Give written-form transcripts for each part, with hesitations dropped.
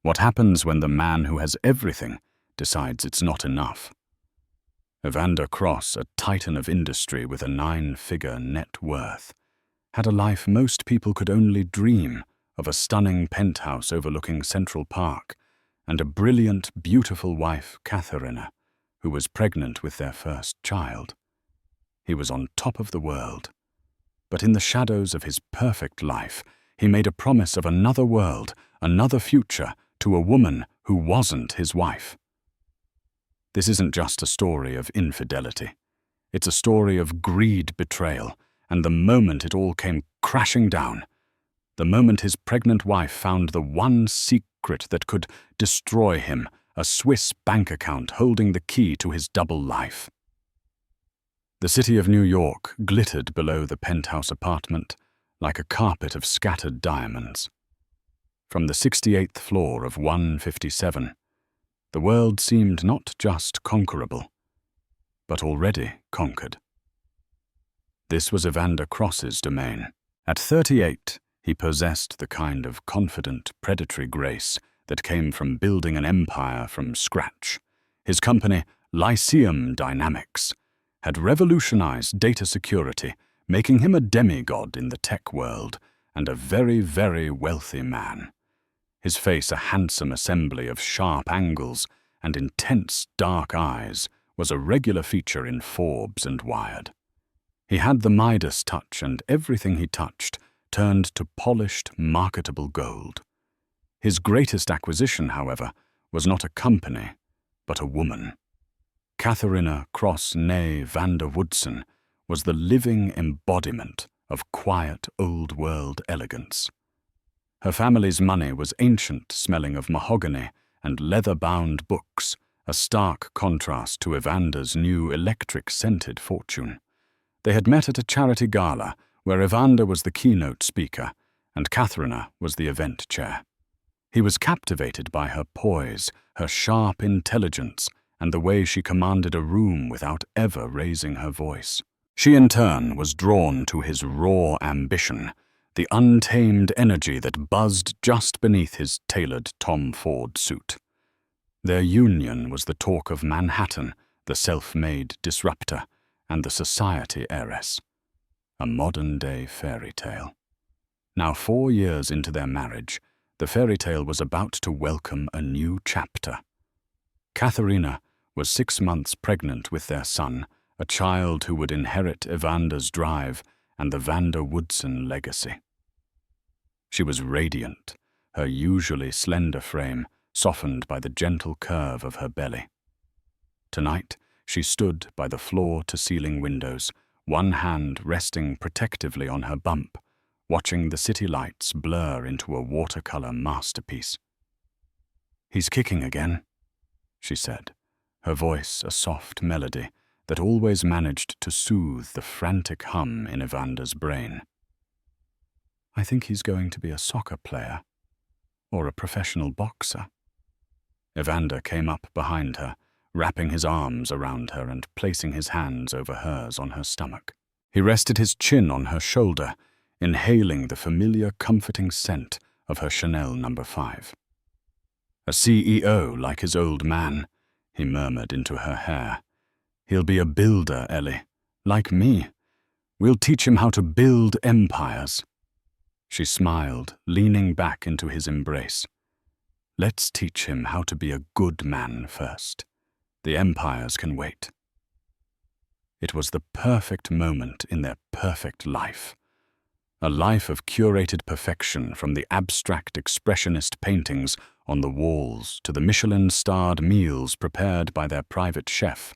What happens when the man who has everything decides it's not enough? Evander Cross, a titan of industry with a 9-figure net worth, had a life most people could only dream of: a stunning penthouse overlooking Central Park and a brilliant, beautiful wife, Katharina, who was pregnant with their first child. He was on top of the world. But in the shadows of his perfect life, he made a promise of another world, another future, to a woman who wasn't his wife. This isn't just a story of infidelity. It's a story of greed, betrayal, and the moment it all came crashing down, the moment his pregnant wife found the one secret that could destroy him, a Swiss bank account holding the key to his double life. The city of New York glittered below the penthouse apartment like a carpet of scattered diamonds. From the 68th floor of 157, the world seemed not just conquerable, but already conquered. This was Evander Cross's domain. At 38, he possessed the kind of confident, predatory grace that came from building an empire from scratch. His company, Lyceum Dynamics, had revolutionized data security, making him a demigod in the tech world and a very, very wealthy man. His face a handsome assembly of sharp angles and intense dark eyes was a regular feature in Forbes and Wired. He had the Midas touch, and everything he touched turned to polished, marketable gold. His greatest acquisition, however, was not a company, but a woman. Katharina Cross née Vander Woodson was the living embodiment of quiet, old-world elegance. Her family's money was ancient, smelling of mahogany and leather-bound books, a stark contrast to Evander's new electric-scented fortune. They had met at a charity gala where Evander was the keynote speaker and Katharina was the event chair. He was captivated by her poise, her sharp intelligence, and the way she commanded a room without ever raising her voice. She, in turn, was drawn to his raw ambition, the untamed energy that buzzed just beneath his tailored Tom Ford suit. Their union was the talk of Manhattan, the self-made disruptor, and the society heiress. A modern-day fairy tale. Now, 4 years into their marriage, the fairy tale was about to welcome a new chapter. Katharina was 6 months pregnant with their son, a child who would inherit Evander's drive and the Vander Woodson legacy. She was radiant, her usually slender frame softened by the gentle curve of her belly. Tonight, she stood by the floor-to-ceiling windows, one hand resting protectively on her bump, watching the city lights blur into a watercolor masterpiece. "He's kicking again," she said, her voice a soft melody that always managed to soothe the frantic hum in Evander's brain. "I think he's going to be a soccer player, or a professional boxer." Evander came up behind her, wrapping his arms around her and placing his hands over hers on her stomach. He rested his chin on her shoulder, inhaling the familiar, comforting scent of her Chanel No. 5. "A CEO like his old man," he murmured into her hair. "He'll be a builder, Ellie, like me. We'll teach him how to build empires." She smiled, leaning back into his embrace. "Let's teach him how to be a good man first. The empires can wait." It was the perfect moment in their perfect life. A life of curated perfection, from the abstract expressionist paintings on the walls to the Michelin-starred meals prepared by their private chef.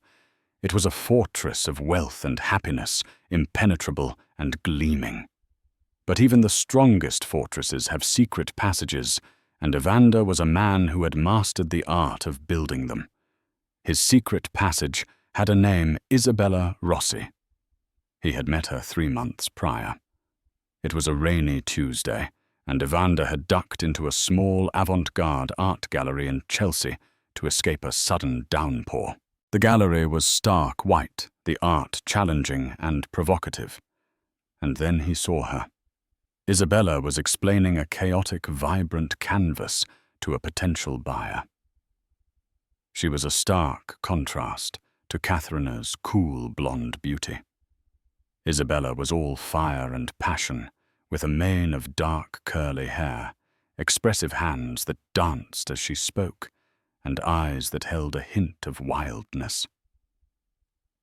It was a fortress of wealth and happiness, impenetrable and gleaming. But even the strongest fortresses have secret passages, and Evander was a man who had mastered the art of building them. His secret passage had a name, Isabella Rossi. He had met her 3 months prior. It was a rainy Tuesday, and Evander had ducked into a small avant-garde art gallery in Chelsea to escape a sudden downpour. The gallery was stark white, the art challenging and provocative. And then he saw her. Isabella was explaining a chaotic, vibrant canvas to a potential buyer. She was a stark contrast to Katharina's cool blonde beauty. Isabella was all fire and passion, with a mane of dark curly hair, expressive hands that danced as she spoke, and eyes that held a hint of wildness.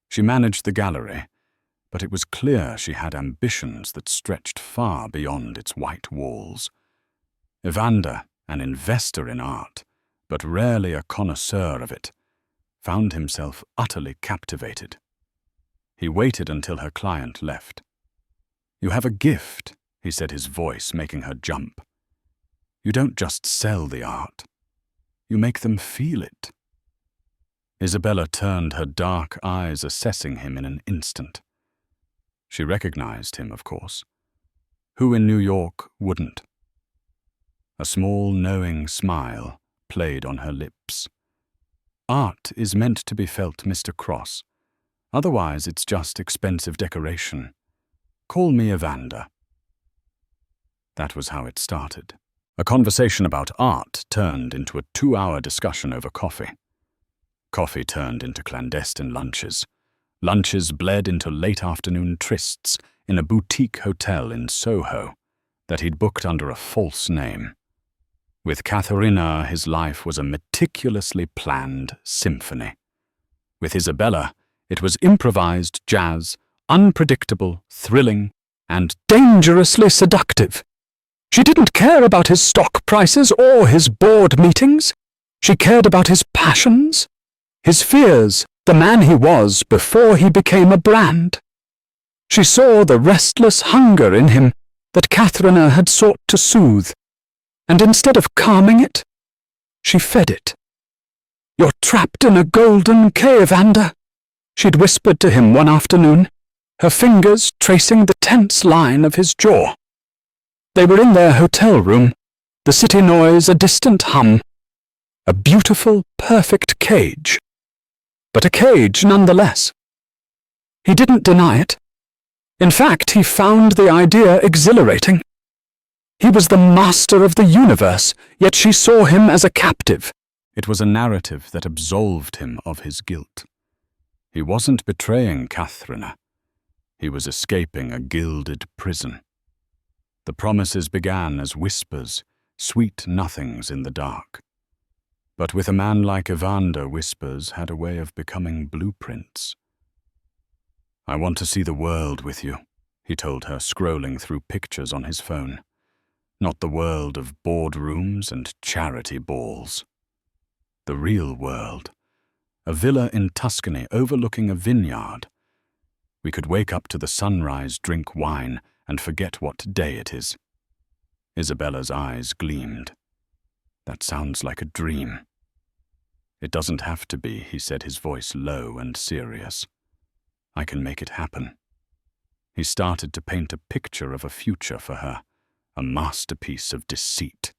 She managed the gallery, but it was clear she had ambitions that stretched far beyond its white walls. Evander, an investor in art, but rarely a connoisseur of it, found himself utterly captivated. He waited until her client left. "You have a gift," he said, his voice making her jump. "You don't just sell the art. You make them feel it." Isabella turned, her dark eyes assessing him in an instant. She recognized him, of course. Who in New York wouldn't? A small, knowing smile played on her lips. "Art is meant to be felt, Mr. Cross. Otherwise, it's just expensive decoration. Call me Evander." That was how it started. A conversation about art turned into a 2-hour discussion over coffee. Coffee turned into clandestine lunches. Lunches bled into late afternoon trysts in a boutique hotel in Soho that he'd booked under a false name. With Katharina, his life was a meticulously planned symphony. With Isabella, it was improvised jazz, unpredictable, thrilling, and dangerously seductive. She didn't care about his stock prices or his board meetings. She cared about his passions, his fears, the man he was before he became a brand. She saw the restless hunger in him that Katharina had sought to soothe, and instead of calming it, she fed it. "You're trapped in a golden cave, Evander," she'd whispered to him one afternoon, her fingers tracing the tense line of his jaw. They were in their hotel room, the city noise a distant hum. A beautiful, perfect cage. But a cage nonetheless. He didn't deny it. In fact, he found the idea exhilarating. He was the master of the universe, yet she saw him as a captive. It was a narrative that absolved him of his guilt. He wasn't betraying Katharina. He was escaping a gilded prison. The promises began as whispers, sweet nothings in the dark. But with a man like Evander, whispers had a way of becoming blueprints. "I want to see the world with you," he told her, scrolling through pictures on his phone. Not the world of boardrooms and charity balls. The real world. A villa in Tuscany overlooking a vineyard. We could wake up to the sunrise, drink wine, and forget what day it is. Isabella's eyes gleamed. "That sounds like a dream." "It doesn't have to be," he said, his voice low and serious. "I can make it happen." He started to paint a picture of a future for her, a masterpiece of deceit.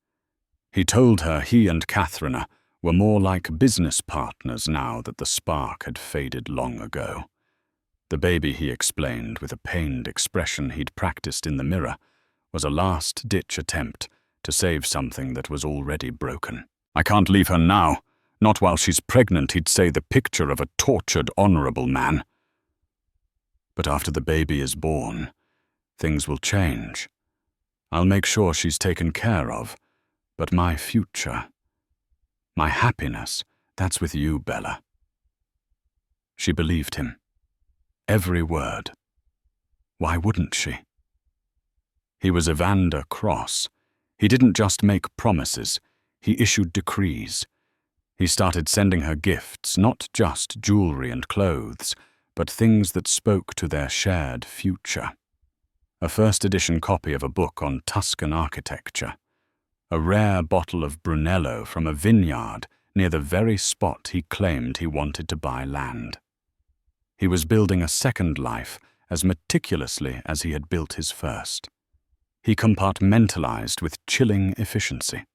He told her he and Katharina were more like business partners now that the spark had faded long ago. The baby, he explained with a pained expression he'd practiced in the mirror, was a last-ditch attempt to save something that was already broken. "I can't leave her now. Not while she's pregnant," he'd say, the picture of a tortured, honorable man. "But after the baby is born, things will change. I'll make sure she's taken care of. But my future, my happiness, that's with you, Bella." She believed him. Every word. Why wouldn't she? He was Evander Cross. He didn't just make promises, he issued decrees. He started sending her gifts, not just jewelry and clothes, but things that spoke to their shared future. A first-edition copy of a book on Tuscan architecture. A rare bottle of Brunello from a vineyard near the very spot he claimed he wanted to buy land. He was building a second life as meticulously as he had built his first. He compartmentalized with chilling efficiency.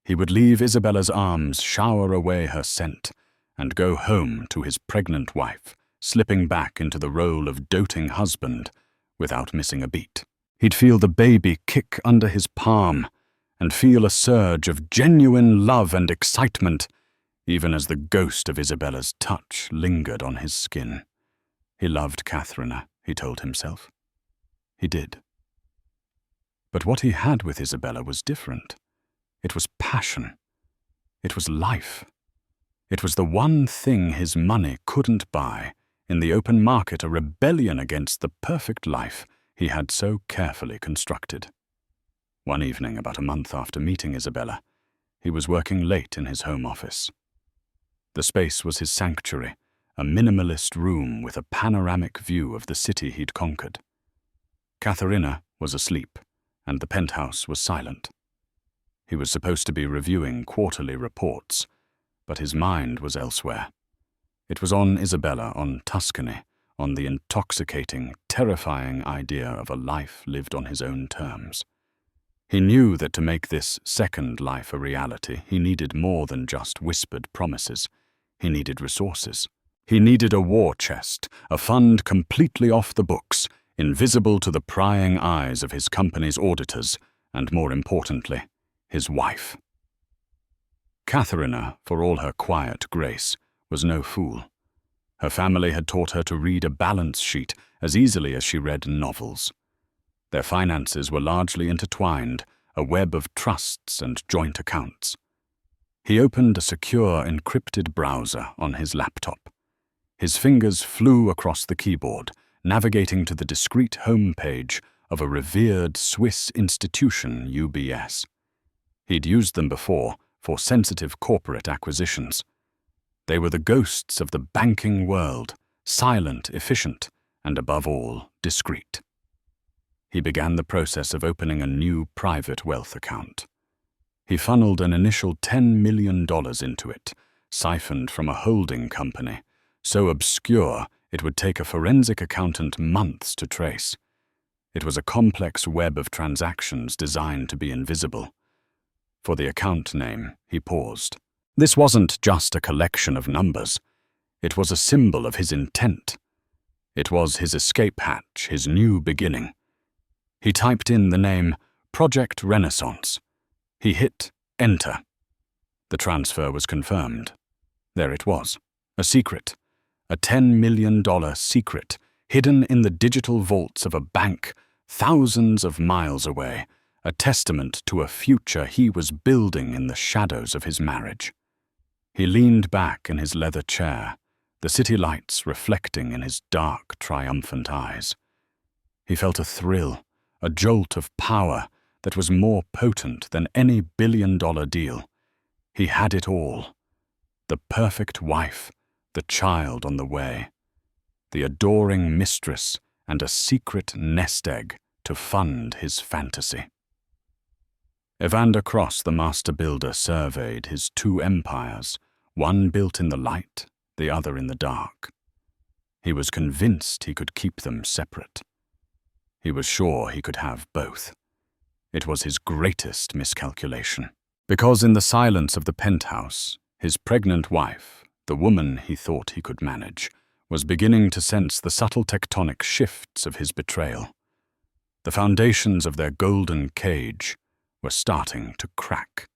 He would leave Isabella's arms shower away her scent and go home to his pregnant wife, slipping back into the role of doting husband without missing a beat. He'd feel the baby kick under his palm and feel a surge of genuine love and excitement, even as the ghost of Isabella's touch lingered on his skin. He loved Katharina, he told himself. He did. But what he had with Isabella was different. It was passion. It was life. It was the one thing his money couldn't buy, in the open market, a rebellion against the perfect life he had so carefully constructed. One evening, about a month after meeting Isabella, he was working late in his home office. The space was his sanctuary, a minimalist room with a panoramic view of the city he'd conquered. Katharina was asleep, and the penthouse was silent. He was supposed to be reviewing quarterly reports, but his mind was elsewhere. It was on Isabella, on Tuscany, on the intoxicating, terrifying idea of a life lived on his own terms. He knew that to make this second life a reality, he needed more than just whispered promises. He needed resources. He needed a war chest, a fund completely off the books, invisible to the prying eyes of his company's auditors, and more importantly, his wife. Katharina, for all her quiet grace, was no fool. Her family had taught her to read a balance sheet as easily as she read novels. Their finances were largely intertwined, a web of trusts and joint accounts. He opened a secure, encrypted browser on his laptop. His fingers flew across the keyboard, navigating to the discreet home page of a revered Swiss institution, UBS. He'd used them before for sensitive corporate acquisitions. They were the ghosts of the banking world, silent, efficient, and above all, discreet. He began the process of opening a new private wealth account. He funneled an initial $10 million into it, siphoned from a holding company, so obscure it would take a forensic accountant months to trace. It was a complex web of transactions designed to be invisible. For the account name, he paused. This wasn't just a collection of numbers. It was a symbol of his intent. It was his escape hatch, his new beginning. He typed in the name Project Renaissance. He hit Enter. The transfer was confirmed. There it was, a secret, a $10 million secret, hidden in the digital vaults of a bank thousands of miles away, a testament to a future he was building in the shadows of his marriage. He leaned back in his leather chair, the city lights reflecting in his dark, triumphant eyes. He felt a thrill, a jolt of power that was more potent than any billion-dollar deal. He had it all. The perfect wife, the child on the way, the adoring mistress, and a secret nest egg to fund his fantasy. Evander Cross, the master builder, surveyed his two empires, one built in the light, the other in the dark. He was convinced he could keep them separate. He was sure he could have both. It was his greatest miscalculation. Because in the silence of the penthouse, his pregnant wife, the woman he thought he could manage, was beginning to sense the subtle tectonic shifts of his betrayal. The foundations of their golden cage were starting to crack.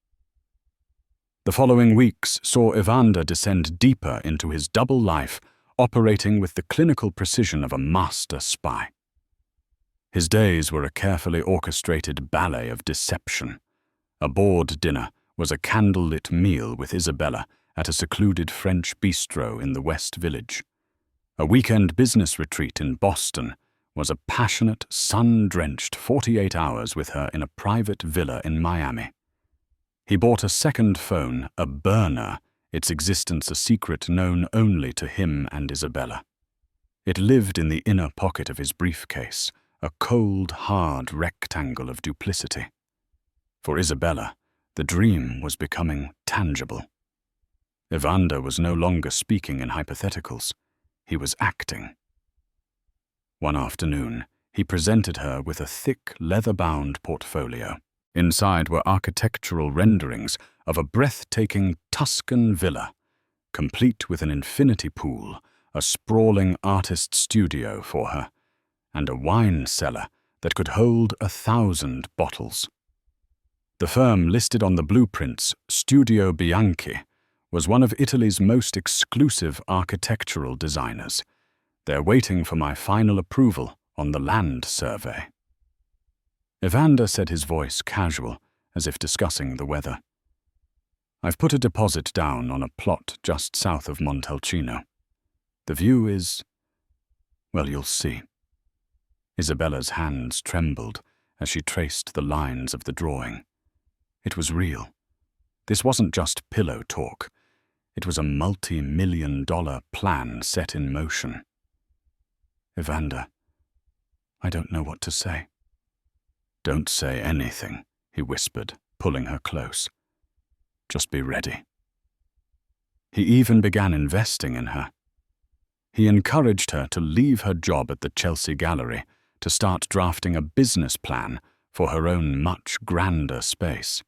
The following weeks saw Evander descend deeper into his double life, operating with the clinical precision of a master spy. His days were a carefully orchestrated ballet of deception. A board dinner was a candlelit meal with Isabella at a secluded French bistro in the West Village. A weekend business retreat in Boston was a passionate, sun-drenched 48 hours with her in a private villa in Miami. He bought a second phone, a burner, its existence a secret known only to him and Isabella. It lived in the inner pocket of his briefcase, a cold, hard rectangle of duplicity. For Isabella, the dream was becoming tangible. Evander was no longer speaking in hypotheticals. He was acting. One afternoon, he presented her with a thick, leather-bound portfolio. Inside were architectural renderings of a breathtaking Tuscan villa, complete with an infinity pool, a sprawling artist studio for her, and a wine cellar that could hold 1,000 bottles. The firm listed on the blueprints, Studio Bianchi, was one of Italy's most exclusive architectural designers. They're waiting for my final approval on the land survey. Evander said, his voice casual, as if discussing the weather. I've put a deposit down on a plot just south of Montalcino. The view is, well, you'll see. Isabella's hands trembled as she traced the lines of the drawing. It was real. This wasn't just pillow talk. It was a multi-million-dollar plan set in motion. Evander, I don't know what to say. Don't say anything, he whispered, pulling her close. Just be ready. He even began investing in her. He encouraged her to leave her job at the Chelsea Gallery to start drafting a business plan for her own much grander space.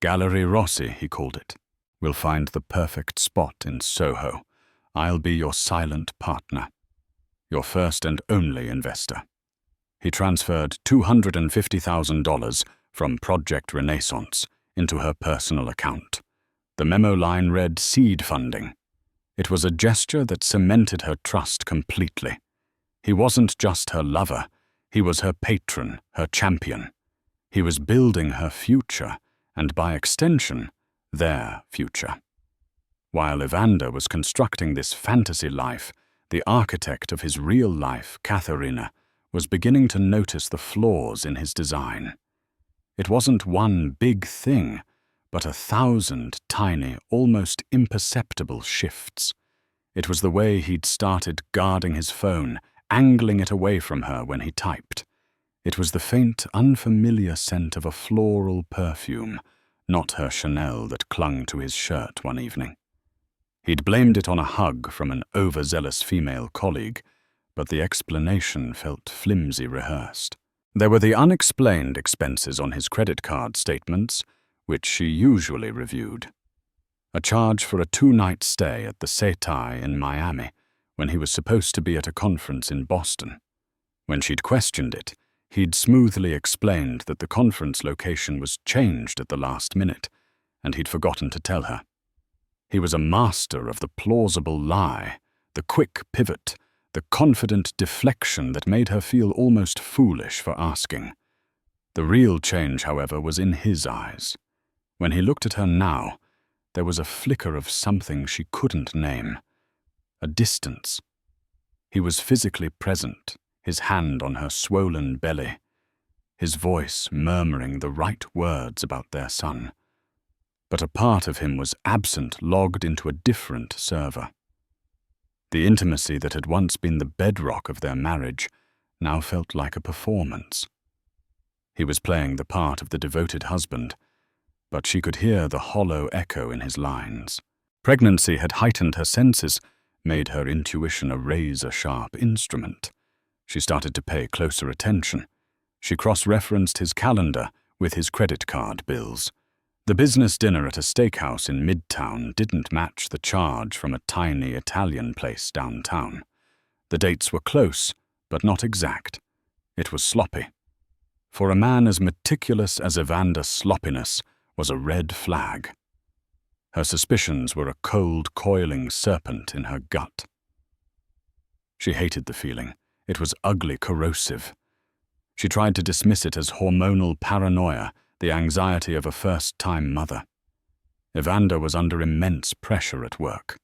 Gallery Rossi, he called it. We'll find the perfect spot in Soho. I'll be your silent partner, your first and only investor. He transferred $250,000 from Project Renaissance into her personal account. The memo line read seed funding. It was a gesture that cemented her trust completely. He wasn't just her lover, he was her patron, her champion. He was building her future, and by extension, their future. While Evander was constructing this fantasy life, the architect of his real life, Katharina, was beginning to notice the flaws in his design. It wasn't one big thing, but 1,000 tiny, almost imperceptible shifts. It was the way he'd started guarding his phone, angling it away from her when he typed. It was the faint, unfamiliar scent of a floral perfume, not her Chanel that clung to his shirt one evening. He'd blamed it on a hug from an overzealous female colleague, but the explanation felt flimsy rehearsed. There were the unexplained expenses on his credit card statements, which she usually reviewed. A charge for a 2-night stay at the Setai in Miami, when he was supposed to be at a conference in Boston. When she'd questioned it, he'd smoothly explained that the conference location was changed at the last minute, and he'd forgotten to tell her. He was a master of the plausible lie, the quick pivot, the confident deflection that made her feel almost foolish for asking. The real change, however, was in his eyes. When he looked at her now, there was a flicker of something she couldn't name. A distance. He was physically present, his hand on her swollen belly, his voice murmuring the right words about their son. But a part of him was absent, logged into a different server. The intimacy that had once been the bedrock of their marriage now felt like a performance. He was playing the part of the devoted husband, but she could hear the hollow echo in his lines. Pregnancy had heightened her senses, made her intuition a razor-sharp instrument. She started to pay closer attention. She cross-referenced his calendar with his credit card bills. The business dinner at a steakhouse in Midtown didn't match the charge from a tiny Italian place downtown. The dates were close, but not exact. It was sloppy. For a man as meticulous as Evander's sloppiness was a red flag. Her suspicions were a cold, coiling serpent in her gut. She hated the feeling. It was ugly, corrosive. She tried to dismiss it as hormonal paranoia, the anxiety of a first-time mother. Evander was under immense pressure at work.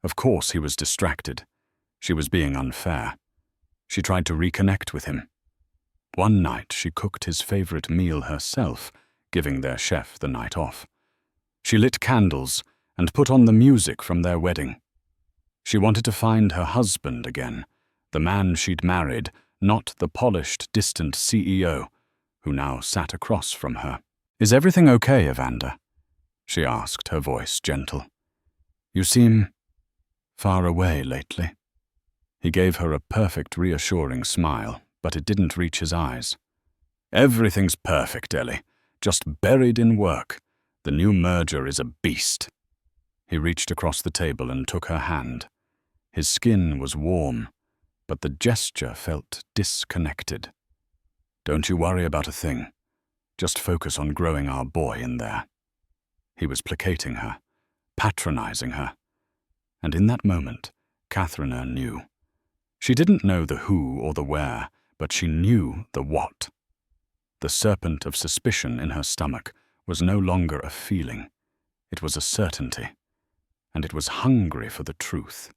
Of course he was distracted. She was being unfair. She tried to reconnect with him. One night she cooked his favorite meal herself, giving their chef the night off. She lit candles and put on the music from their wedding. She wanted to find her husband again, the man she'd married, not the polished, distant CEO, who now sat across from her. "Is everything okay, Evander?" she asked, her voice gentle. "You seem far away lately." He gave her a perfect, reassuring smile, but it didn't reach his eyes. "Everything's perfect, Ellie. Just buried in work. The new merger is a beast." He reached across the table and took her hand. His skin was warm, but the gesture felt disconnected. "Don't you worry about a thing. Just focus on growing our boy in there." He was placating her, patronizing her. And in that moment, Katharina knew. She didn't know the who or the where, but she knew the what. The serpent of suspicion in her stomach was no longer a feeling. It was a certainty, and it was hungry for the truth.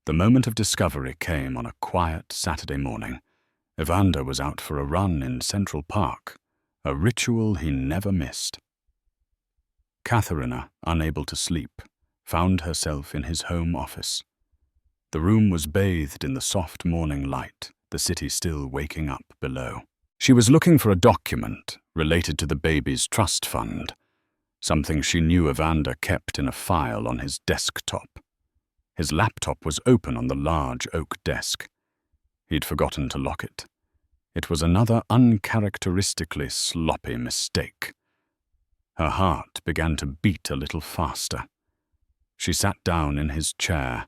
The moment of discovery came on a quiet Saturday morning. Evander was out for a run in Central Park, a ritual he never missed. Katharina, unable to sleep, found herself in his home office. The room was bathed in the soft morning light, the city still waking up below. She was looking for a document related to the baby's trust fund, something she knew Evander kept in a file on his desktop. His laptop was open on the large oak desk. He'd forgotten to lock it. It was another uncharacteristically sloppy mistake. Her heart began to beat a little faster. She sat down in his chair,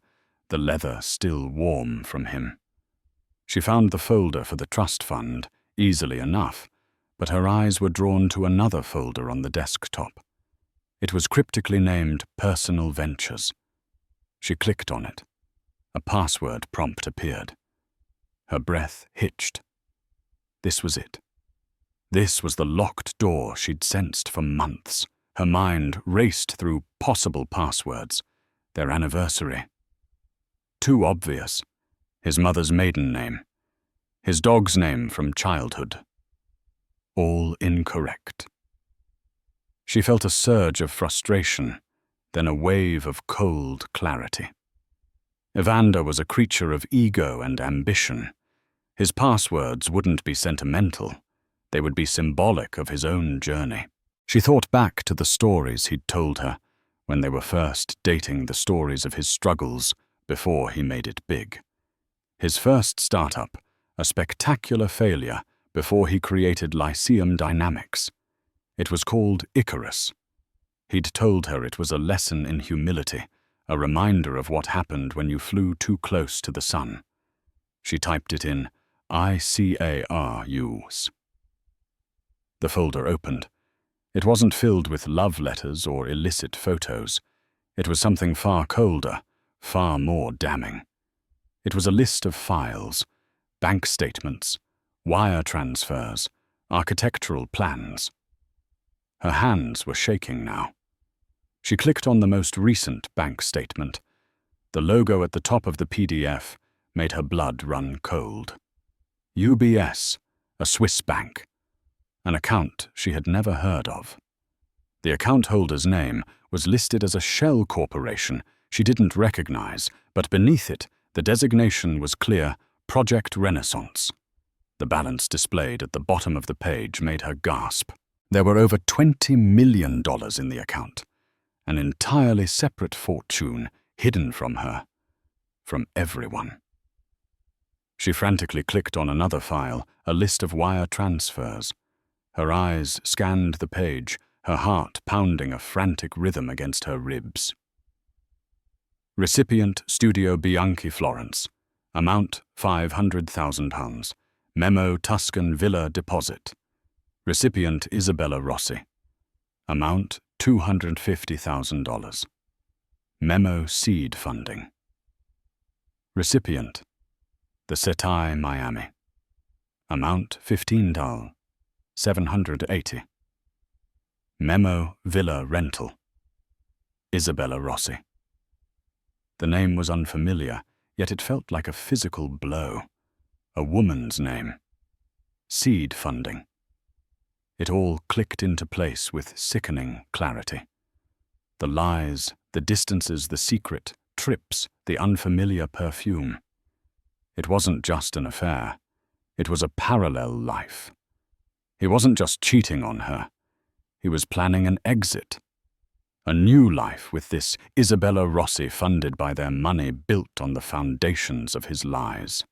the leather still warm from him. She found the folder for the trust fund easily enough, but her eyes were drawn to another folder on the desktop. It was cryptically named Personal Ventures. She clicked on it. A password prompt appeared. Her breath hitched. This was it. This was the locked door she'd sensed for months. Her mind raced through possible passwords. Their anniversary. Too obvious. His mother's maiden name. His dog's name from childhood. All incorrect. She felt a surge of frustration, then a wave of cold clarity. Evander was a creature of ego and ambition. His passwords wouldn't be sentimental. They would be symbolic of his own journey. She thought back to the stories he'd told her when they were first dating, the stories of his struggles before he made it big. His first startup, a spectacular failure before he created Lyceum Dynamics. It was called Icarus. He'd told her it was a lesson in humility, a reminder of what happened when you flew too close to the sun. She typed it in ICARUS. The folder opened. It wasn't filled with love letters or illicit photos. It was something far colder, far more damning. It was a list of files, bank statements, wire transfers, architectural plans. Her hands were shaking now. She clicked on the most recent bank statement. The logo at the top of the PDF made her blood run cold. UBS, a Swiss bank. An account she had never heard of. The account holder's name was listed as a shell corporation she didn't recognize, but beneath it, the designation was clear: Project Renaissance. The balance displayed at the bottom of the page made her gasp. There were over $20 million in the account, an entirely separate fortune hidden from her, from everyone. She frantically clicked on another file, a list of wire transfers. Her eyes scanned the page, her heart pounding a frantic rhythm against her ribs. Recipient Studio Bianchi Florence. Amount £500,000. Memo Tuscan Villa Deposit. Recipient Isabella Rossi. Amount $250,000. Memo Seed Funding. Recipient The Setai, Miami. Amount $15. 780. Memo Villa Rental. Isabella Rossi. The name was unfamiliar, yet it felt like a physical blow. A woman's name. Seed funding. It all clicked into place with sickening clarity. The lies, the distances, the secret, trips, the unfamiliar perfume. It wasn't just an affair. It was a parallel life. He wasn't just cheating on her. He was planning an exit. A new life with this Isabella Rossi, funded by their money built on the foundations of his lies.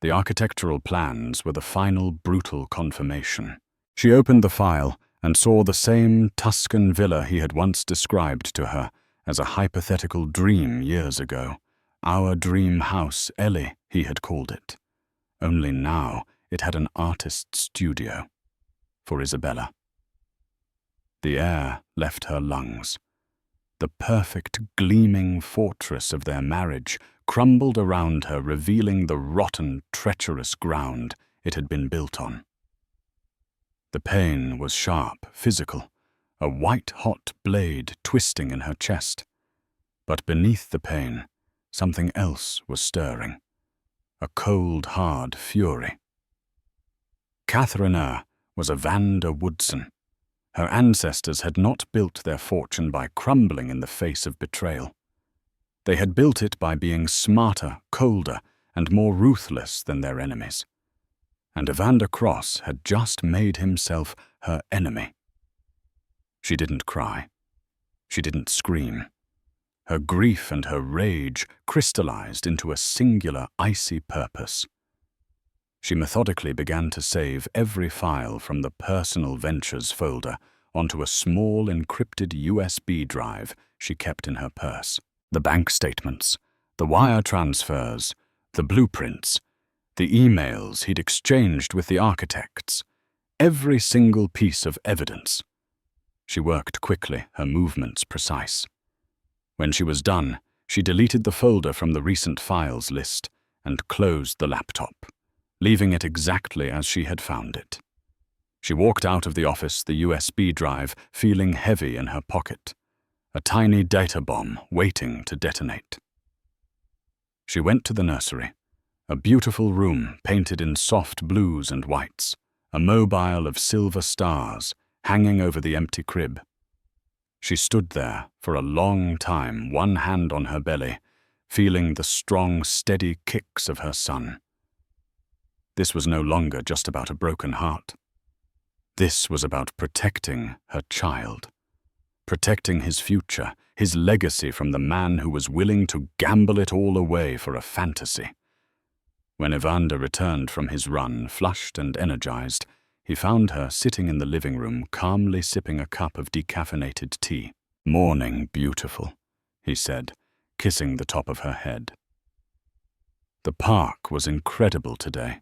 The architectural plans were the final brutal confirmation. She opened the file and saw the same Tuscan villa he had once described to her as a hypothetical dream years ago. Our dream house, Ellie, he had called it. Only now it had an artist's studio. for Isabella. The air left her lungs. The perfect, gleaming fortress of their marriage crumbled around her, revealing the rotten, treacherous ground it had been built on. The pain was sharp, physical, a white-hot blade twisting in her chest. But beneath the pain, something else was stirring, a cold, hard fury. Catherine was Evander Woodson. Her ancestors had not built their fortune by crumbling in the face of betrayal. They had built it by being smarter, colder, and more ruthless than their enemies. And Evander Cross had just made himself her enemy. She didn't cry. She didn't scream. Her grief and her rage crystallized into a singular, icy purpose. She methodically began to save every file from the Personal Ventures folder onto a small encrypted USB drive she kept in her purse. The bank statements, the wire transfers, the blueprints, the emails he'd exchanged with the architects, every single piece of evidence. She worked quickly, her movements precise. When she was done, she deleted the folder from the recent files list and closed the laptop, leaving it exactly as she had found it. She walked out of the office, the USB drive feeling heavy in her pocket, a tiny data bomb waiting to detonate. She went to the nursery, a beautiful room painted in soft blues and whites, a mobile of silver stars hanging over the empty crib. She stood there for a long time, one hand on her belly, feeling the strong, steady kicks of her son. This was no longer just about a broken heart. This was about protecting her child, protecting his future, his legacy from the man who was willing to gamble it all away for a fantasy. When Evander returned from his run, flushed and energized, he found her sitting in the living room, calmly sipping a cup of decaffeinated tea. "Morning, beautiful," he said, kissing the top of her head. "The park was incredible today.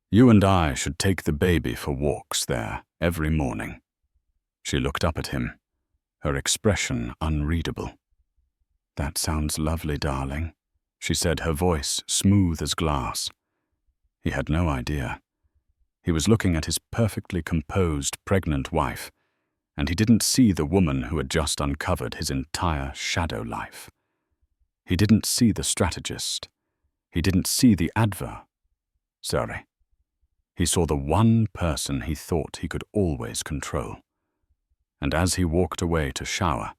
You and I should take the baby for walks there every morning." She looked up at him, her expression unreadable. "That sounds lovely, darling," she said, her voice smooth as glass. He had no idea. He was looking at his perfectly composed, pregnant wife, and he didn't see the woman who had just uncovered his entire shadow life. He didn't see the strategist. He didn't see the adversary. He saw the one person he thought he could always control. And as he walked away to shower,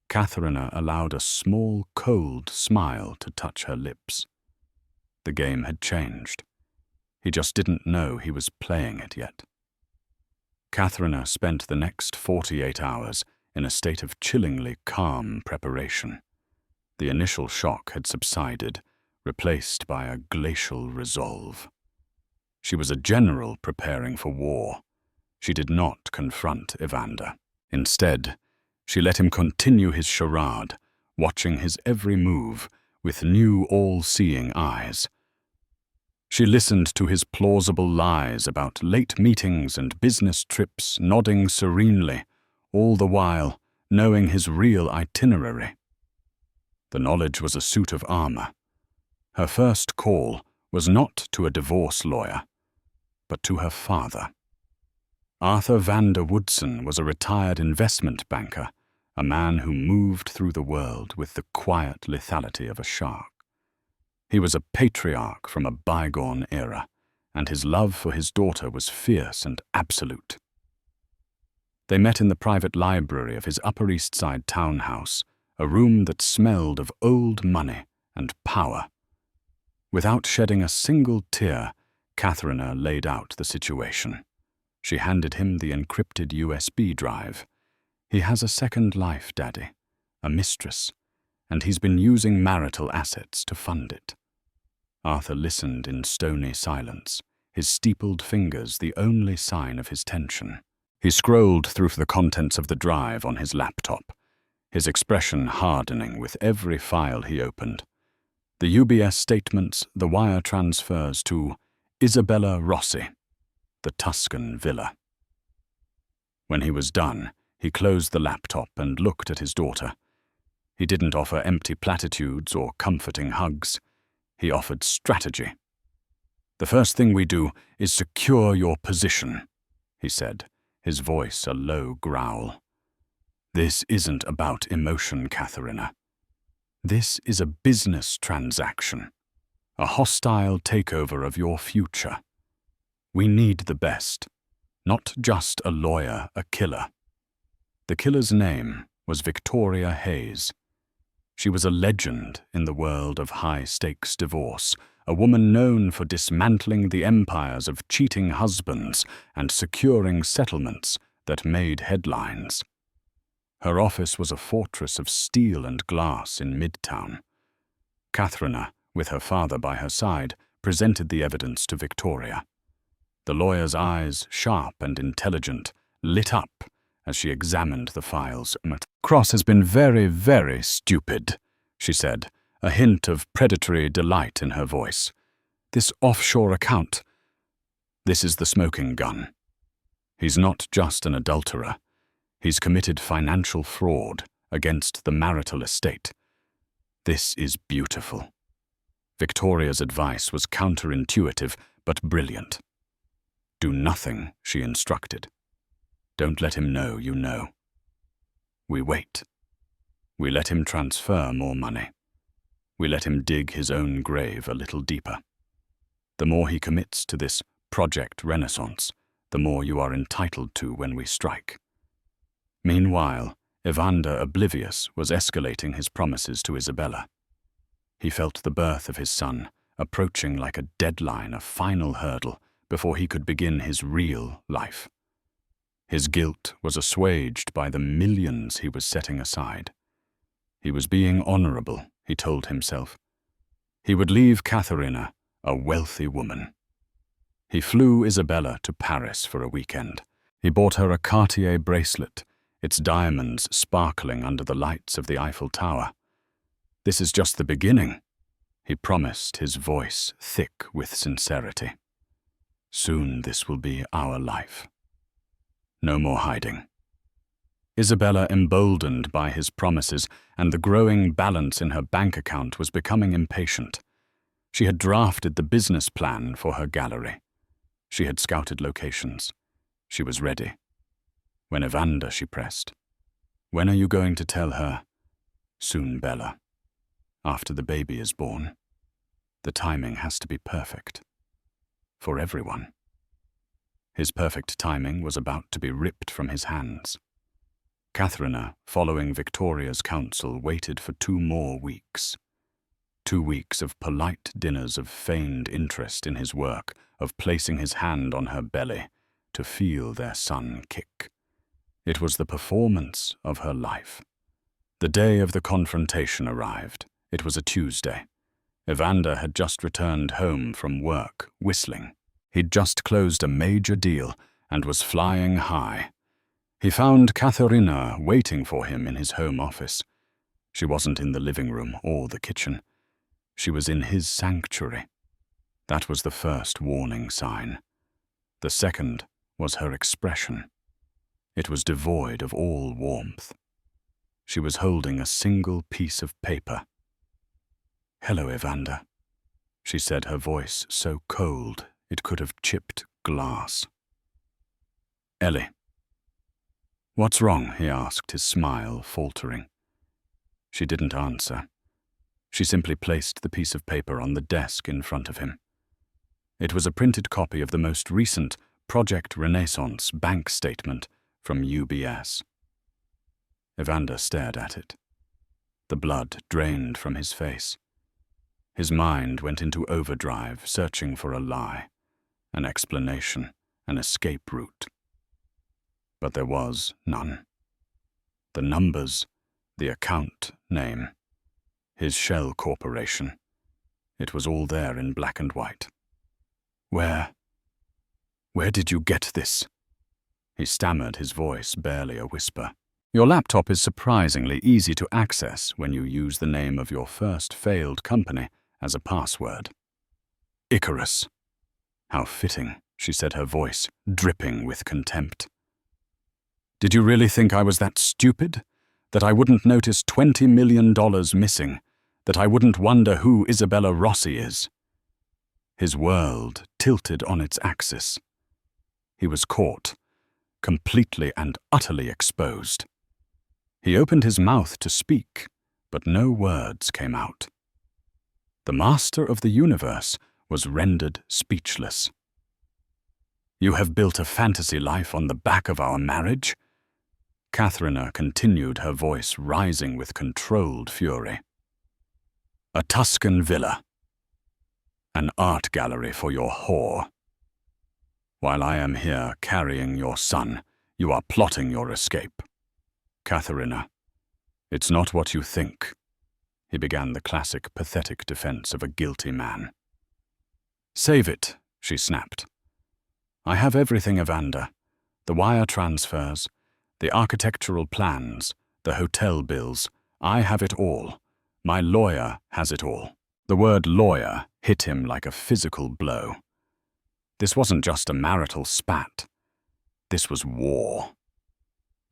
Catherine allowed a small, cold smile to touch her lips. The game had changed. He just didn't know he was playing it yet. Catherine spent the next 48 hours in a state of chillingly calm preparation. The initial shock had subsided, replaced by a glacial resolve. She was a general preparing for war. She did not confront Evander. Instead, she let him continue his charade, watching his every move with new all-seeing eyes. She listened to his plausible lies about late meetings and business trips, nodding serenely, all the while knowing his real itinerary. The knowledge was a suit of armor. Her first call was not to a divorce lawyer, but to her father. Arthur Vander Woodson was a retired investment banker, a man who moved through the world with the quiet lethality of a shark. He was a patriarch from a bygone era, and his love for his daughter was fierce and absolute. They met in the private library of his Upper East Side townhouse, a room that smelled of old money and power. Without shedding a single tear, Catherine laid out the situation. She handed him the encrypted USB drive. "He has a second life, Daddy, a mistress, and he's been using marital assets to fund it." Arthur listened in stony silence, his steepled fingers the only sign of his tension. He scrolled through the contents of the drive on his laptop, his expression hardening with every file he opened. The UBS statements, the wire transfers to Isabella Rossi, the Tuscan villa. When he was done, he closed the laptop and looked at his daughter. He didn't offer empty platitudes or comforting hugs. He offered strategy. "The first thing we do is secure your position," he said, his voice a low growl. "This isn't about emotion, Katharina. This is a business transaction, a hostile takeover of your future. We need the best, not just a lawyer, a killer." The killer's name was Victoria Hayes. She was a legend in the world of high-stakes divorce, a woman known for dismantling the empires of cheating husbands and securing settlements that made headlines. Her office was a fortress of steel and glass in Midtown. Katharina, with her father by her side, presented the evidence to Victoria. The lawyer's eyes, sharp and intelligent, lit up as she examined the files. "Cross has been very, very stupid," she said, a hint of predatory delight in her voice. "This offshore account, this is the smoking gun. He's not just an adulterer. He's committed financial fraud against the marital estate. This is beautiful." Victoria's advice was counterintuitive but brilliant. "Do nothing," she instructed. "Don't let him know you know. We wait. We let him transfer more money. We let him dig his own grave a little deeper. The more he commits to this Project Renaissance, the more you are entitled to when we strike." Meanwhile, Evander, oblivious, was escalating his promises to Isabella. He felt the birth of his son approaching like a deadline, a final hurdle, before he could begin his real life. His guilt was assuaged by the millions he was setting aside. He was being honorable, he told himself. He would leave Katharina a wealthy woman. He flew Isabella to Paris for a weekend. He bought her a Cartier bracelet, its diamonds sparkling under the lights of the Eiffel Tower. "This is just the beginning," he promised, his voice thick with sincerity. "Soon this will be our life. No more hiding." Isabella, emboldened by his promises and the growing balance in her bank account, was becoming impatient. She had drafted the business plan for her gallery. She had scouted locations. She was ready. "When Evander," she pressed. "When are you going to tell her?" "Soon, Bella. After the baby is born. The timing has to be perfect. For everyone." His perfect timing was about to be ripped from his hands. Katharina, following Victoria's counsel, waited for 2 more weeks. 2 weeks of polite dinners, of feigned interest in his work, of placing his hand on her belly to feel their son kick. It was the performance of her life. The day of the confrontation arrived. It was a Tuesday. Evander had just returned home from work, whistling. He'd just closed a major deal and was flying high. He found Katharina waiting for him in his home office. She wasn't in the living room or the kitchen. She was in his sanctuary. That was the first warning sign. The second was her expression. It was devoid of all warmth. She was holding a single piece of paper. "Hello, Evander," she said, her voice so cold it could have chipped glass. "Ellie." "What's wrong?" he asked, his smile faltering. She didn't answer. She simply placed the piece of paper on the desk in front of him. It was a printed copy of the most recent Project Renaissance bank statement from UBS. Evander stared at it. The blood drained from his face. His mind went into overdrive, searching for a lie, an explanation, an escape route. But there was none. The numbers, the account name, his shell corporation, it was all there in black and white. Where did you get this?" He stammered, his voice barely a whisper. "Your laptop is surprisingly easy to access when you use the name of your first failed company as a password. Icarus." "How fitting," she said, her voice dripping with contempt. Did you really think I was that stupid? That I wouldn't notice $20 million missing? That I wouldn't wonder who Isabella Rossi is?" His world tilted on its axis. He was caught, completely and utterly exposed. He opened his mouth to speak, but no words came out. The master of the universe was rendered speechless. "You have built a fantasy life on the back of our marriage?" Katharina continued, her voice rising with controlled fury. "A Tuscan villa. An art gallery for your whore. While I am here carrying your son, you are plotting your escape. Katharina, it's not what you think," he began the classic pathetic defense of a guilty man. "Save it," she snapped. "I have everything, Evander. The wire transfers, the architectural plans, the hotel bills. I have it all. My lawyer has it all." The word lawyer hit him like a physical blow. This wasn't just a marital spat. This was war.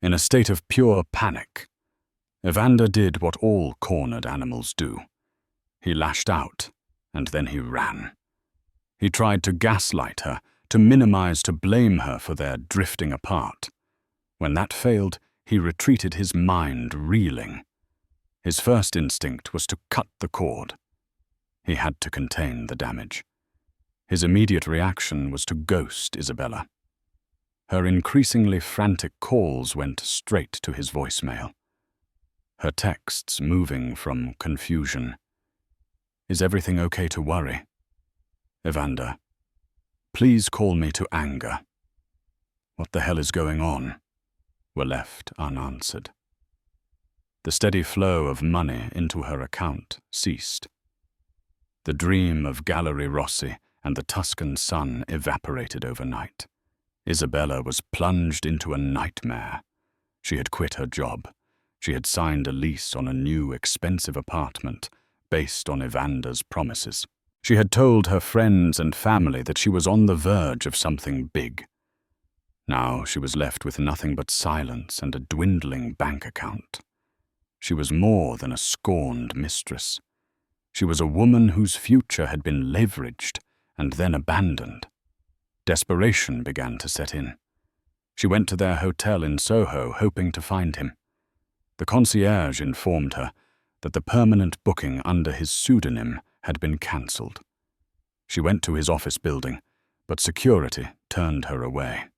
In a state of pure panic, Evander did what all cornered animals do. He lashed out, and then he ran. He tried to gaslight her, to minimize, to blame her for their drifting apart. When that failed, he retreated, his mind reeling. His first instinct was to cut the cord. He had to contain the damage. His immediate reaction was to ghost Isabella. Her increasingly frantic calls went straight to his voicemail. Her texts moving from confusion. "Is everything okay to worry? Evander, please call me to anger. What the hell is going on?" were left unanswered. The steady flow of money into her account ceased. The dream of Gallery Rossi and the Tuscan sun evaporated overnight. Isabella was plunged into a nightmare. She had quit her job. She had signed a lease on a new, expensive apartment based on Evander's promises. She had told her friends and family that she was on the verge of something big. Now she was left with nothing but silence and a dwindling bank account. She was more than a scorned mistress. She was a woman whose future had been leveraged and then abandoned. Desperation began to set in. She went to their hotel in Soho, hoping to find him. The concierge informed her that the permanent booking under his pseudonym had been cancelled. She went to his office building, but security turned her away.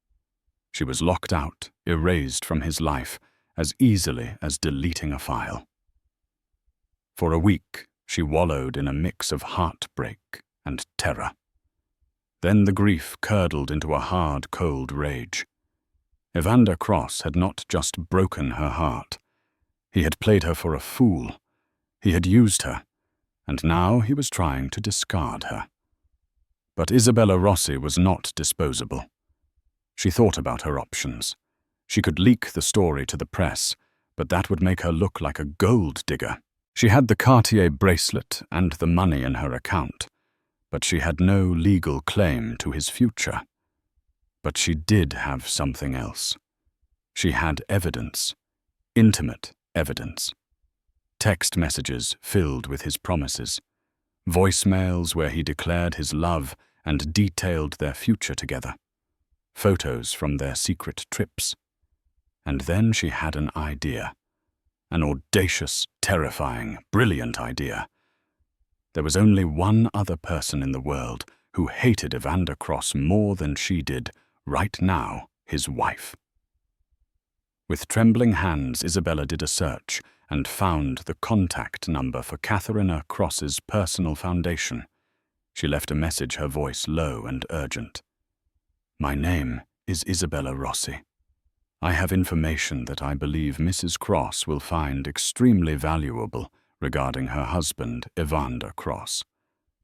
She was locked out, erased from his life, as easily as deleting a file. For a week, she wallowed in a mix of heartbreak and terror. Then the grief curdled into a hard, cold rage. Evander Cross had not just broken her heart. He had played her for a fool. He had used her, and now he was trying to discard her. But Isabella Rossi was not disposable. She thought about her options. She could leak the story to the press, but that would make her look like a gold digger. She had the Cartier bracelet and the money in her account, but she had no legal claim to his future. But she did have something else. She had evidence, intimate evidence. Text messages filled with his promises, voicemails where he declared his love and detailed their future together, photos from their secret trips. And then she had an idea, an audacious, terrifying, brilliant idea. There was only one other person in the world who hated Evander Cross more than she did, right now, his wife. With trembling hands, Isabella did a search and found the contact number for Katharina Cross's personal foundation. She left a message, her voice low and urgent. "My name is Isabella Rossi. I have information that I believe Mrs. Cross will find extremely valuable regarding her husband, Evander Cross.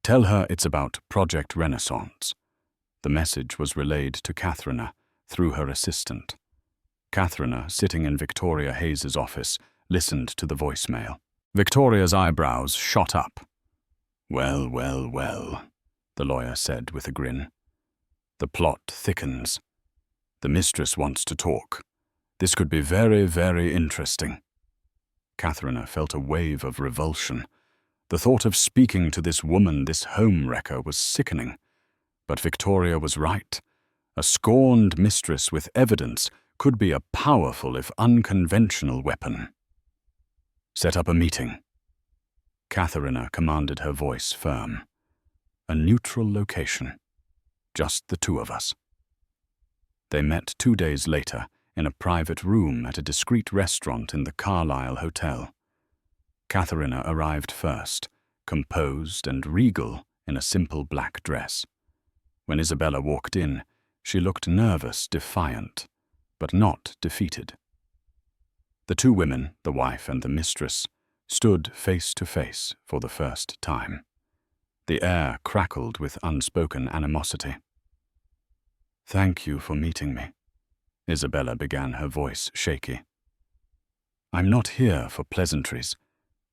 Tell her it's about Project Renaissance." The message was relayed to Katharina through her assistant. Katharina, sitting in Victoria Hayes's office, listened to the voicemail. Victoria's eyebrows shot up. "Well, well, well," the lawyer said with a grin. "The plot thickens. The mistress wants to talk. This could be very, very interesting. Katharina felt a wave of revulsion. The thought of speaking to this woman, this home-wrecker, was sickening. But Victoria was right. A scorned mistress with evidence could be a powerful, if unconventional, weapon. Set up a meeting. Katharina commanded, her voice firm. A neutral location. Just the two of us. They met 2 days later in a private room at a discreet restaurant in the Carlisle Hotel. Katharina arrived first, composed and regal in a simple black dress. When Isabella walked in, she looked nervous, defiant, but not defeated. The two women, the wife and the mistress, stood face to face for the first time. The air crackled with unspoken animosity. "Thank you for meeting me," Isabella began, her voice shaky. "I'm not here for pleasantries,"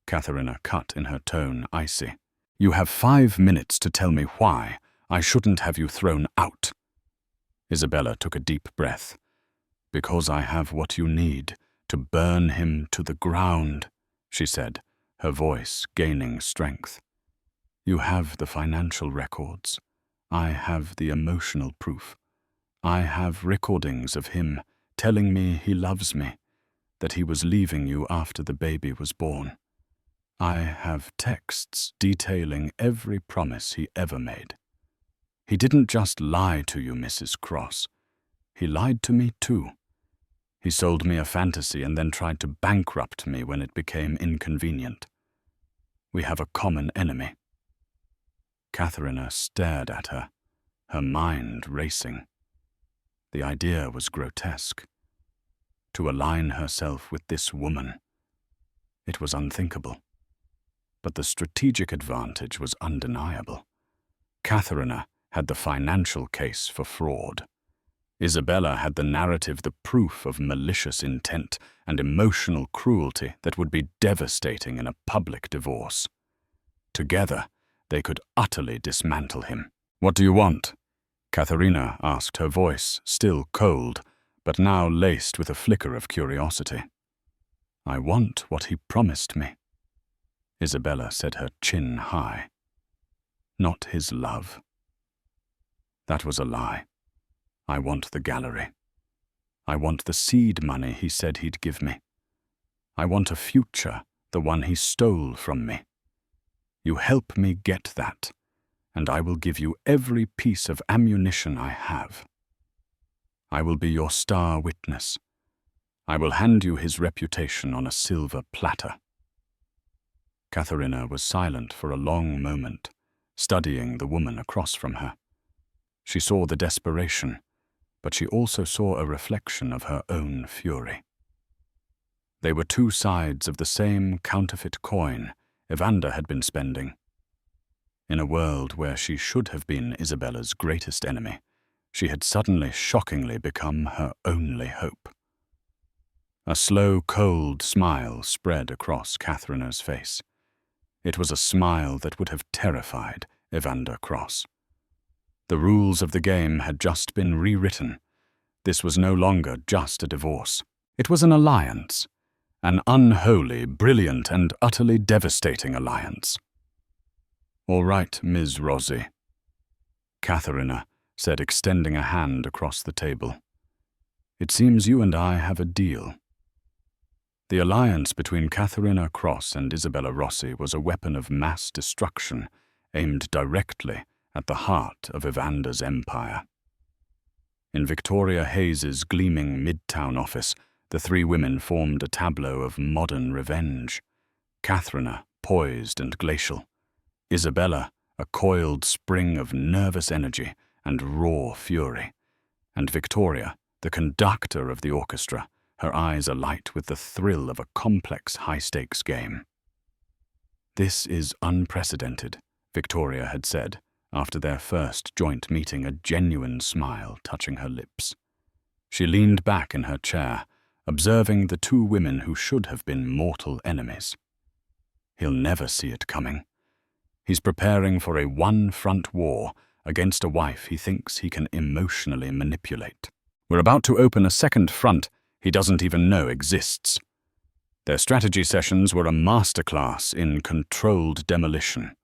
Katharina cut in, her tone icy. "You have 5 minutes to tell me why I shouldn't have you thrown out." Isabella took a deep breath. "Because I have what you need to burn him to the ground," she said, her voice gaining strength. "You have the financial records. I have the emotional proof. I have recordings of him telling me he loves me, that he was leaving you after the baby was born. I have texts detailing every promise he ever made. He didn't just lie to you, Mrs. Cross. He lied to me too. He sold me a fantasy and then tried to bankrupt me when it became inconvenient. We have a common enemy." Katharina stared at her, her mind racing. The idea was grotesque. To align herself with this woman, it was unthinkable. But the strategic advantage was undeniable. Katharina had the financial case for fraud. Isabella had the narrative, the proof of malicious intent and emotional cruelty that would be devastating in a public divorce. Together, they could utterly dismantle him. "What do you want?" Katharina asked, her voice still cold, but now laced with a flicker of curiosity. "I want what he promised me," Isabella said, her chin high. "Not his love. That was a lie. I want the gallery. I want the seed money he said he'd give me. I want a future, the one he stole from me. You help me get that, and I will give you every piece of ammunition I have. I will be your star witness. I will hand you his reputation on a silver platter." Katharina was silent for a long moment, studying the woman across from her. She saw the desperation, but she also saw a reflection of her own fury. They were two sides of the same counterfeit coin Evander had been spending. In a world where she should have been Isabella's greatest enemy, she had suddenly, shockingly become her only hope. A slow, cold smile spread across Katharina's face. It was a smile that would have terrified Evander Cross. The rules of the game had just been rewritten. This was no longer just a divorce. It was an alliance. An unholy, brilliant, and utterly devastating alliance. "All right, Ms. Rossi," Katharina said, extending a hand across the table. "It seems you and I have a deal." The alliance between Katharina Cross and Isabella Rossi was a weapon of mass destruction aimed directly at the heart of Evander's empire. In Victoria Hayes's gleaming Midtown office, the three women formed a tableau of modern revenge. Katharina, poised and glacial. Isabella, a coiled spring of nervous energy and raw fury. And Victoria, the conductor of the orchestra, her eyes alight with the thrill of a complex high-stakes game. "This is unprecedented," Victoria had said, after their first joint meeting, a genuine smile touching her lips. She leaned back in her chair, observing the two women who should have been mortal enemies. He'll never see it coming. He's preparing for a one-front war against a wife he thinks he can emotionally manipulate. We're about to open a second front he doesn't even know exists. Their strategy sessions were a masterclass in controlled demolition.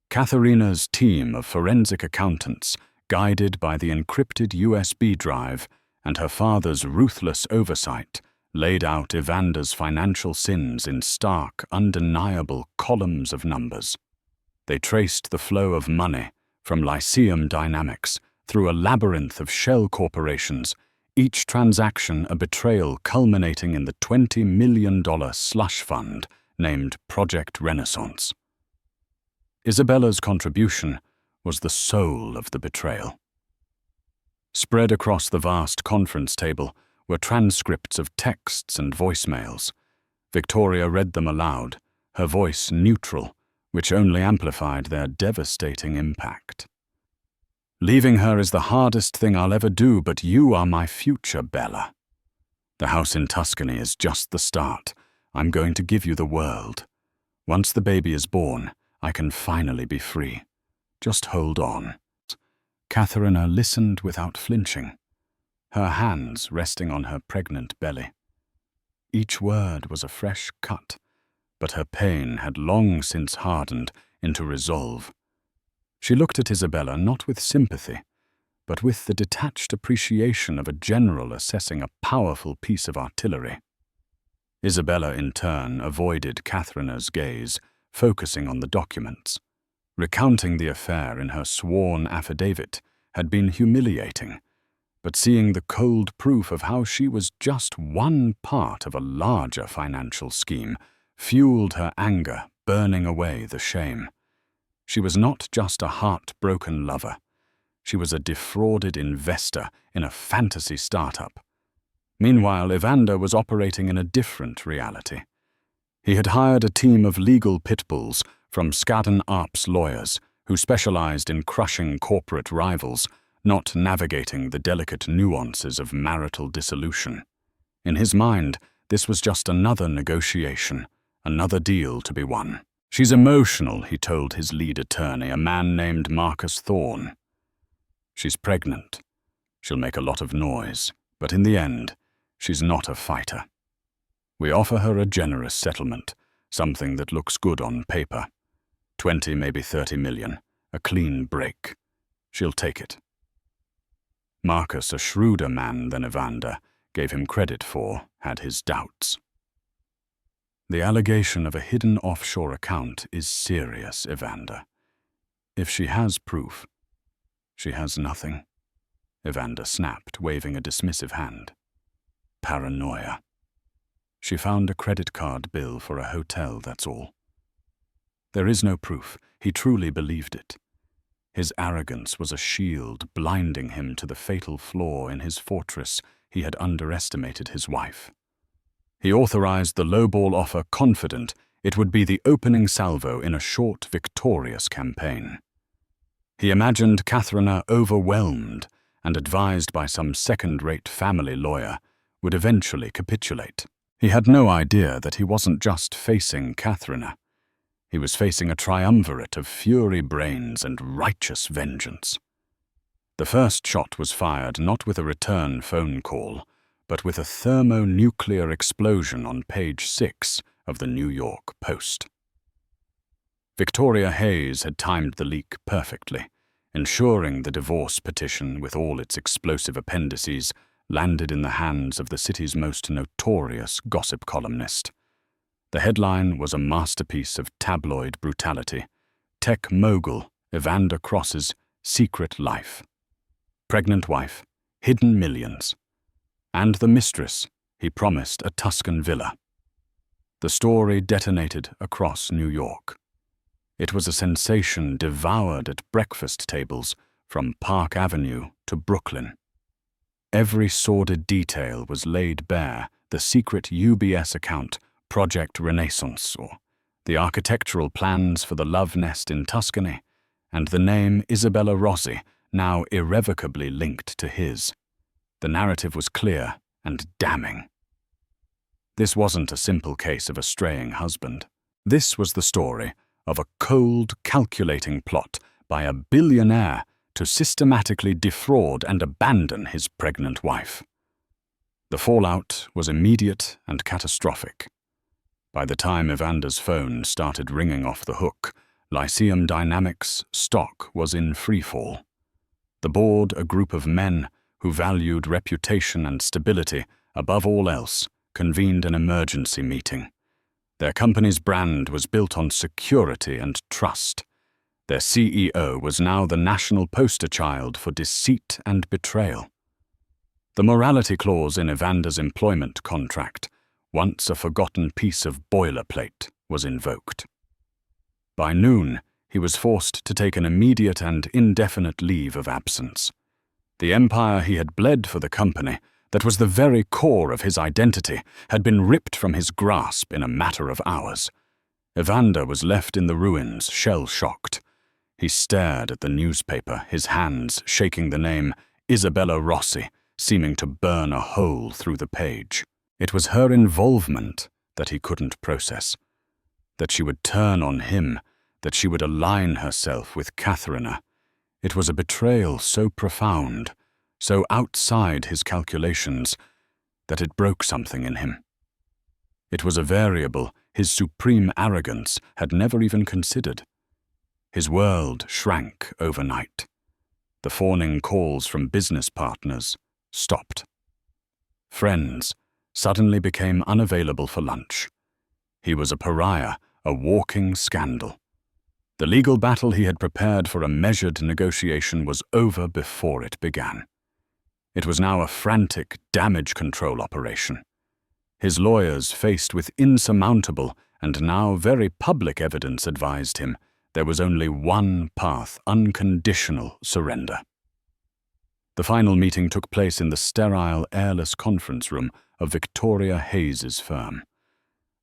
Katharina's team of forensic accountants, guided by the encrypted USB drive and her father's ruthless oversight, laid out Evander's financial sins in stark, undeniable columns of numbers. They traced the flow of money from Lyceum Dynamics through a labyrinth of shell corporations, each transaction a betrayal culminating in the $20 million slush fund named Project Renaissance. Isabella's contribution was the soul of the betrayal. Spread across the vast conference table were transcripts of texts and voicemails. Victoria read them aloud, her voice neutral, which only amplified their devastating impact. "Leaving her is the hardest thing I'll ever do, but you are my future, Bella. The house in Tuscany is just the start. I'm going to give you the world. Once the baby is born, I can finally be free. Just hold on." Katharina listened without flinching, her hands resting on her pregnant belly. Each word was a fresh cut, but her pain had long since hardened into resolve. She looked at Isabella not with sympathy, but with the detached appreciation of a general assessing a powerful piece of artillery. Isabella, in turn, avoided Katharina's gaze, focusing on the documents. Recounting the affair in her sworn affidavit had been humiliating, but seeing the cold proof of how she was just one part of a larger financial scheme fueled her anger, burning away the shame. She was not just a heartbroken lover. She was a defrauded investor in a fantasy startup. Meanwhile, Evander was operating in a different reality. He had hired a team of legal pitbulls from Skadden Arps lawyers who specialized in crushing corporate rivals, not navigating the delicate nuances of marital dissolution. In his mind, this was just another negotiation, another deal to be won. "She's emotional," he told his lead attorney, a man named Marcus Thorne. "She's pregnant. She'll make a lot of noise, but in the end, she's not a fighter. We offer her a generous settlement, something that looks good on paper. 20, maybe 30 million, a clean break. She'll take it." Marcus, a shrewder man than Evander, gave him credit for, had his doubts. "The allegation of a hidden offshore account is serious, Evander. If she has proof—" "She has nothing," Evander snapped, waving a dismissive hand. "Paranoia. She found a credit card bill for a hotel, that's all. There is no proof. He truly believed it. His arrogance was a shield blinding him to the fatal flaw in his fortress. He had underestimated his wife. He authorized the lowball offer, confident it would be the opening salvo in a short, victorious campaign. He imagined Katharina, overwhelmed and advised by some second-rate family lawyer, would eventually capitulate. He had no idea that he wasn't just facing Katharina. He was facing a triumvirate of fury brains and righteous vengeance. The first shot was fired not with a return phone call, but with a thermonuclear explosion on page 6 of the New York Post. Victoria Hayes had timed the leak perfectly, ensuring the divorce petition, with all its explosive appendices, landed in the hands of the city's most notorious gossip columnist. The headline was a masterpiece of tabloid brutality: "Tech mogul Evander Cross's secret life. Pregnant wife, hidden millions. And the mistress, he promised a Tuscan villa." The story detonated across New York. It was a sensation devoured at breakfast tables from Park Avenue to Brooklyn. Every sordid detail was laid bare: the secret UBS account, Project Renaissance, or the architectural plans for the love nest in Tuscany, and the name Isabella Rossi, now irrevocably linked to his. The narrative was clear and damning. This wasn't a simple case of a straying husband. This was the story of a cold, calculating plot by a billionaire to systematically defraud and abandon his pregnant wife. The fallout was immediate and catastrophic. By the time Evander's phone started ringing off the hook, Lyceum Dynamics' stock was in freefall. The board, a group of men who valued reputation and stability above all else, convened an emergency meeting. Their company's brand was built on security and trust. Their CEO was now the national poster child for deceit and betrayal. The morality clause in Evander's employment contract, once a forgotten piece of boilerplate, was invoked. By noon, he was forced to take an immediate and indefinite leave of absence. The empire he had bled for the company, that was the very core of his identity, had been ripped from his grasp in a matter of hours. Evander was left in the ruins, shell-shocked. He stared at the newspaper, his hands shaking the name Isabella Rossi, seeming to burn a hole through the page. It was her involvement that he couldn't process. That she would turn on him, that she would align herself with Katharina. It was a betrayal so profound, so outside his calculations, that it broke something in him. It was a variable his supreme arrogance had never even considered. His world shrank overnight. The fawning calls from business partners stopped. Friends suddenly became unavailable for lunch. He was a pariah, a walking scandal. The legal battle he had prepared for a measured negotiation was over before it began. It was now a frantic damage control operation. His lawyers, faced with insurmountable and now very public evidence, advised him there was only one path: unconditional surrender. The final meeting took place in the sterile, airless conference room of Victoria Hayes's firm.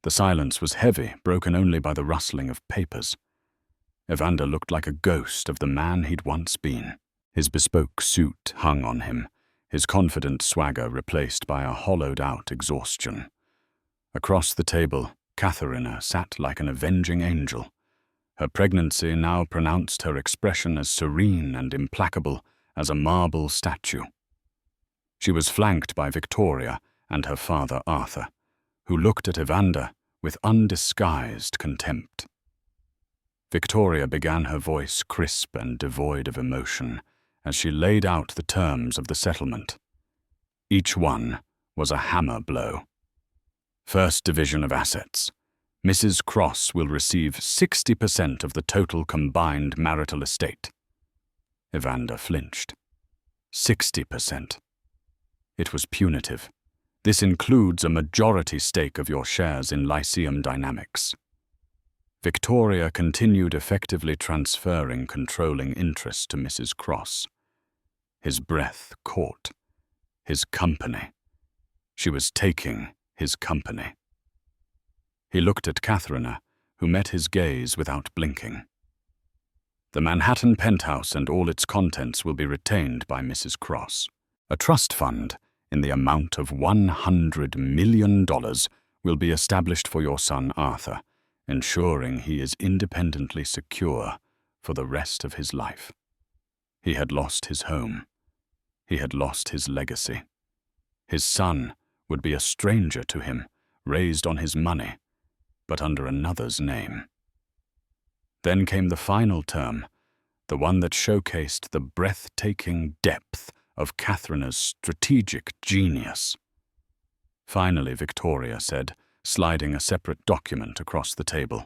The silence was heavy, broken only by the rustling of papers. Evander looked like a ghost of the man he'd once been. His bespoke suit hung on him, his confident swagger replaced by a hollowed-out exhaustion. Across the table, Katharina sat like an avenging angel. Her pregnancy now pronounced her expression as serene and implacable as a marble statue. She was flanked by Victoria and her father Arthur, who looked at Evander with undisguised contempt. Victoria began, her voice crisp and devoid of emotion, as she laid out the terms of the settlement. Each one was a hammer blow. First division of assets. Mrs. Cross will receive 60% of the total combined marital estate. Evander flinched. 60%. It was punitive. This includes a majority stake of your shares in Lyceum Dynamics. Victoria continued effectively transferring controlling interest to Mrs. Cross. His breath caught. His company. She was taking his company. He looked at Katharina, who met his gaze without blinking. The Manhattan penthouse and all its contents will be retained by Mrs. Cross. A trust fund in the amount of $100 million will be established for your son Arthur, ensuring he is independently secure for the rest of his life. He had lost his home. He had lost his legacy. His son would be a stranger to him, raised on his money, but under another's name. Then came the final term, the one that showcased the breathtaking depth of Katharina's strategic genius. Finally, Victoria said, sliding a separate document across the table,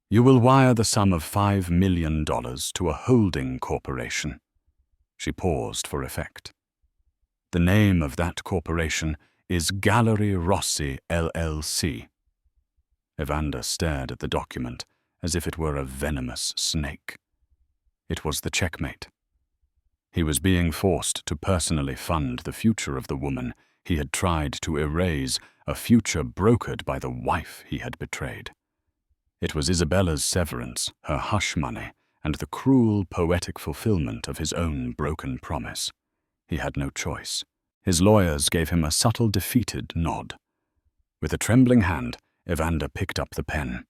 "You will wire the sum of $5 million to a holding corporation." She paused for effect. "The name of that corporation is Gallery Rossi, LLC." Evander stared at the document as if it were a venomous snake. It was the checkmate. He was being forced to personally fund the future of the woman he had tried to erase, a future brokered by the wife he had betrayed. It was Isabella's severance, her hush money, and the cruel, poetic fulfillment of his own broken promise. He had no choice. His lawyers gave him a subtle, defeated nod. With a trembling hand, Evander picked up the pen.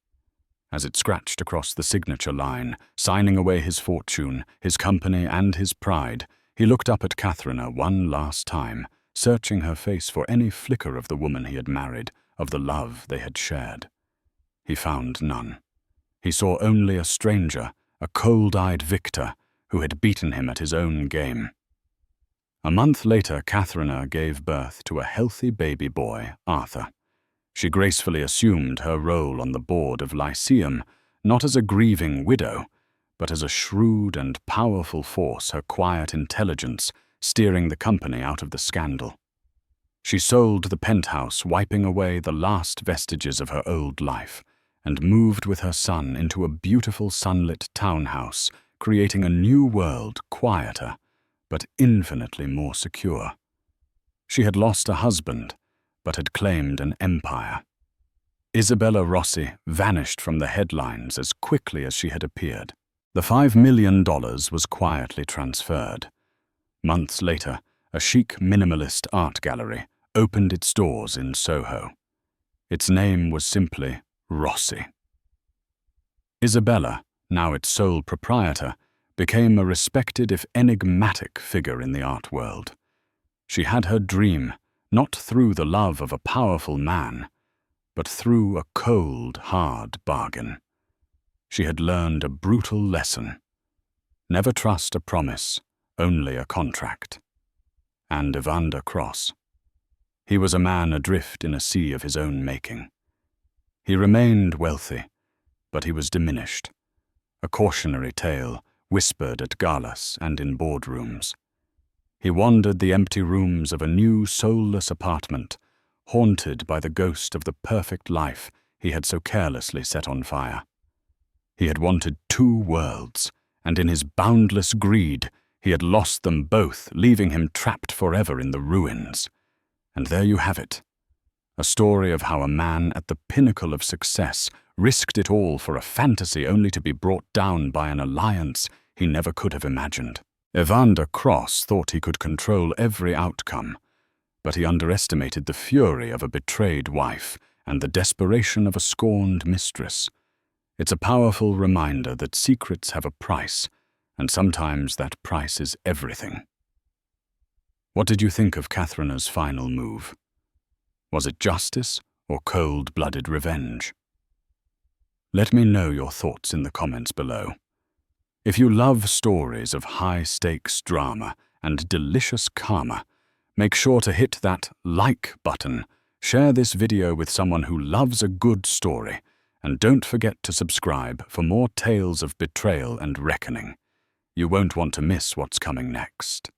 As it scratched across the signature line, signing away his fortune, his company, and his pride, he looked up at Katharina one last time, searching her face for any flicker of the woman he had married, of the love they had shared. He found none. He saw only a stranger, a cold-eyed victor, who had beaten him at his own game. A month later, Katharina gave birth to a healthy baby boy, Arthur. She gracefully assumed her role on the board of Lyceum, not as a grieving widow, but as a shrewd and powerful force, her quiet intelligence steering the company out of the scandal. She sold the penthouse, wiping away the last vestiges of her old life, and moved with her son into a beautiful sunlit townhouse, creating a new world, quieter, but infinitely more secure. She had lost a husband, but had claimed an empire. Isabella Rossi vanished from the headlines as quickly as she had appeared. The $5 million was quietly transferred. Months later, a chic minimalist art gallery opened its doors in Soho. Its name was simply Rossi. Isabella, now its sole proprietor, became a respected if enigmatic figure in the art world. She had her dream, not through the love of a powerful man, but through a cold, hard bargain. She had learned a brutal lesson. Never trust a promise, only a contract. And Evander Cross. He was a man adrift in a sea of his own making. He remained wealthy, but he was diminished. A cautionary tale whispered at galas and in boardrooms. He wandered the empty rooms of a new soulless apartment, haunted by the ghost of the perfect life he had so carelessly set on fire. He had wanted two worlds, and in his boundless greed, he had lost them both, leaving him trapped forever in the ruins. And there you have it. A story of how a man at the pinnacle of success risked it all for a fantasy only to be brought down by an alliance he never could have imagined. Evander Cross thought he could control every outcome, but he underestimated the fury of a betrayed wife and the desperation of a scorned mistress. It's a powerful reminder that secrets have a price, and sometimes that price is everything. What did you think of Katharina's final move? Was it justice or cold-blooded revenge? Let me know your thoughts in the comments below. If you love stories of high-stakes drama and delicious karma, make sure to hit that like button, share this video with someone who loves a good story, and don't forget to subscribe for more tales of betrayal and reckoning. You won't want to miss what's coming next.